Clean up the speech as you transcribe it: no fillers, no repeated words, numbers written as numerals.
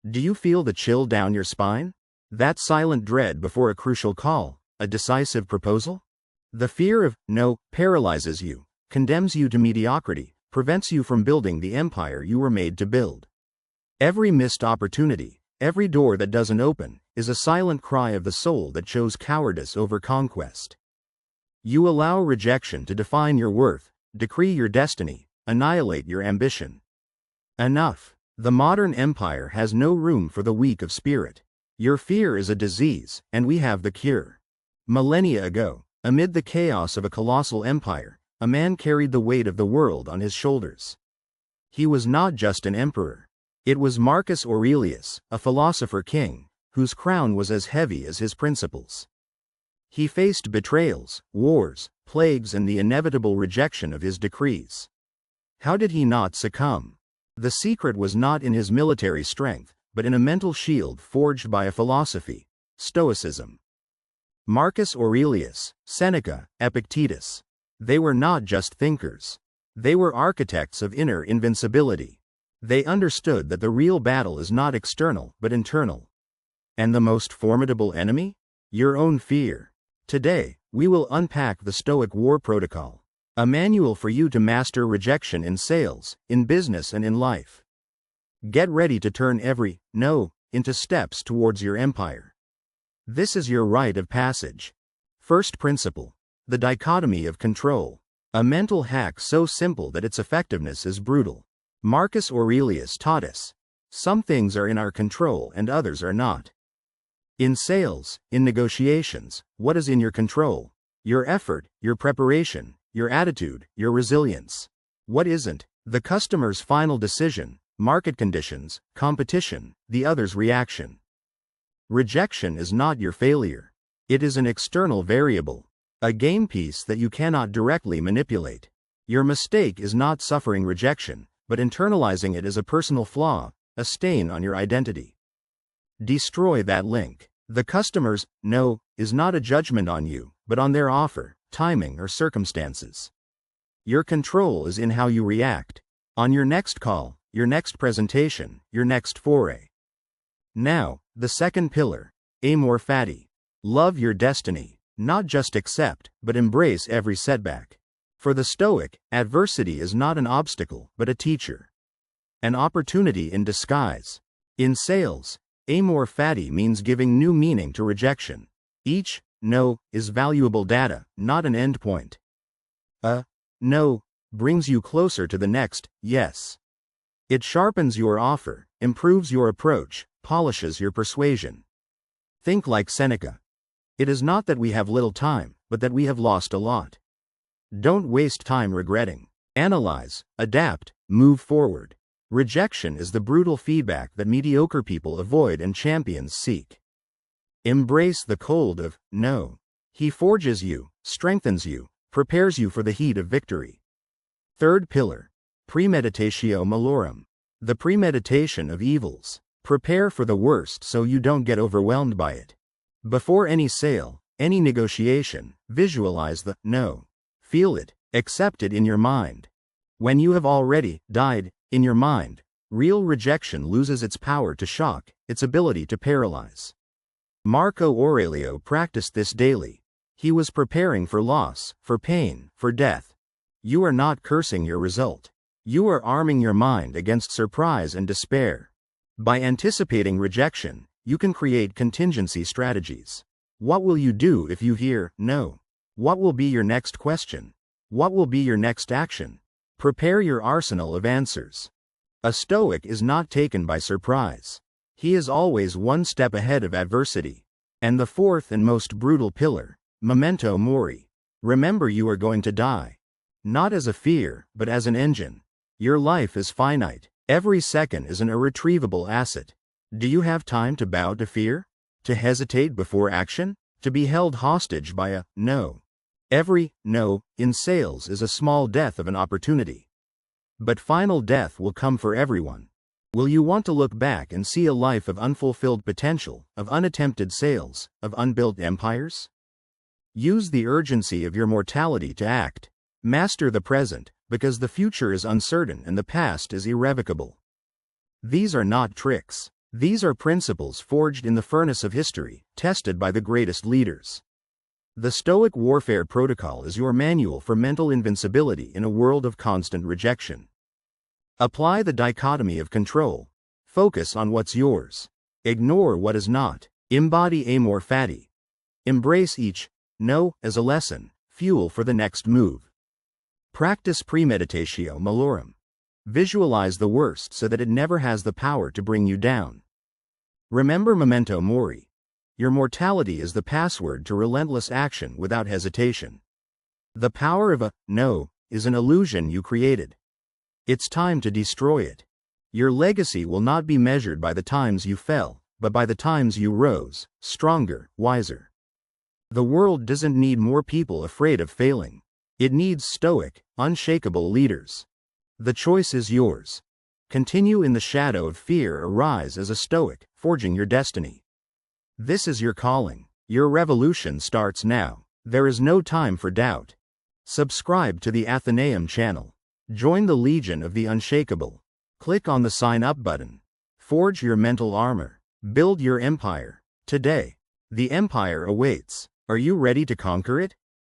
Do you feel the chill down your spine? That silent dread before a crucial call, a decisive proposal? The fear of no paralyzes you, condemns you to mediocrity, prevents you from building the empire you were made to build. Every missed opportunity, every door that doesn't open, is a silent cry of the soul that chose cowardice over conquest. You allow rejection to define your worth, decree your destiny, annihilate your ambition. Enough. The modern empire has no room for the weak of spirit. Your fear is a disease, and we have the cure. Millennia ago, amid the chaos of a colossal empire, a man carried the weight of the world on his shoulders. He was not just an emperor. It was Marcus Aurelius, a philosopher king, whose crown was as heavy as his principles. He faced betrayals, wars, plagues, and the inevitable rejection of his decrees. How did he not succumb? The secret was not in his military strength, but in a mental shield forged by a philosophy, Stoicism. Marcus Aurelius, Seneca, Epictetus. They were not just thinkers. They were architects of inner invincibility. They understood that the real battle is not external but internal. And the most formidable enemy? Your own fear. Today, we will unpack the Stoic war protocol, a manual for you to master rejection in sales, in business, and in life. Get ready to turn every no into steps towards your empire. This is your rite of passage. First principle: the dichotomy of control. A mental hack so simple that its effectiveness is brutal. Marcus Aurelius taught us, some things are in our control and others are not. In sales, in negotiations, what is in your control? Your effort, your preparation, your attitude, your resilience. What isn't? The customer's final decision, market conditions, competition, the other's reaction. Rejection is not your failure. It is an external variable, a game piece that you cannot directly manipulate. Your mistake is not suffering rejection, but internalizing it as a personal flaw, a stain on your identity. Destroy that link. The customer's no is not a judgment on you, but on their offer, timing, or circumstances. Your control is in how you react, on your next call, your next presentation, your next foray. Now, the second pillar, amor fati. Love your destiny, not just accept, but embrace every setback. For the Stoic, adversity is not an obstacle, but a teacher. An opportunity in disguise. In sales, amor fati means giving new meaning to rejection. Each no is valuable data, not an endpoint. A no brings you closer to the next yes. It sharpens your offer, improves your approach, polishes your persuasion. Think like Seneca. It is not that we have little time, but that we have lost a lot. Don't waste time regretting. Analyze, adapt, move forward. Rejection is the brutal feedback that mediocre people avoid and champions seek. Embrace the cold of no. He forges you, strengthens you, prepares you for the heat of victory. Third pillar, premeditatio malorum. The premeditation of evils. Prepare for the worst so you don't get overwhelmed by it. Before any sale, any negotiation, visualize the no. Feel it, accept it in your mind. When you have already died in your mind, real rejection loses its power to shock, its ability to paralyze. Marco Aurelio practiced this daily. He was preparing for loss, for pain, for death. You are not cursing your result. You are arming your mind against surprise and despair. By anticipating rejection, you can create contingency strategies. What will you do if you hear no? What will be your next question? What will be your next action? Prepare your arsenal of answers. A Stoic is not taken by surprise. He is always one step ahead of adversity. And the fourth and most brutal pillar, memento mori. Remember you are going to die. Not as a fear, but as an engine. Your life is finite. Every second is an irretrievable asset. Do you have time to bow to fear? To hesitate before action? To be held hostage by a no? Every no in sales is a small death of an opportunity. But final death will come for everyone. Will you want to look back and see a life of unfulfilled potential, of unattempted sales, of unbuilt empires? Use the urgency of your mortality to act. Master the present, because the future is uncertain and the past is irrevocable. These are not tricks. These are principles forged in the furnace of history, tested by the greatest leaders. The Stoic warfare protocol is your manual for mental invincibility in a world of constant rejection. Apply the dichotomy of control. Focus on what's yours. Ignore what is not. Embody amor fati. Embrace each no as a lesson, fuel for the next move. Practice premeditatio malorum. Visualize the worst so that it never has the power to bring you down. Remember memento mori. Your mortality is the password to relentless action without hesitation. The power of a no is an illusion you created. It's time to destroy it. Your legacy will not be measured by the times you fell, but by the times you rose, stronger, wiser. The world doesn't need more people afraid of failing. It needs stoic, unshakable leaders. The choice is yours. Continue in the shadow of fear or rise as a stoic, forging your destiny. This is your calling. Your revolution starts now. There is no time for doubt. Subscribe to the ATHENEUM channel. Join the Legion of the Unshakable. Click on the sign up button. Forge your mental armor. Build your empire. Today. The empire awaits. Are you ready to conquer it?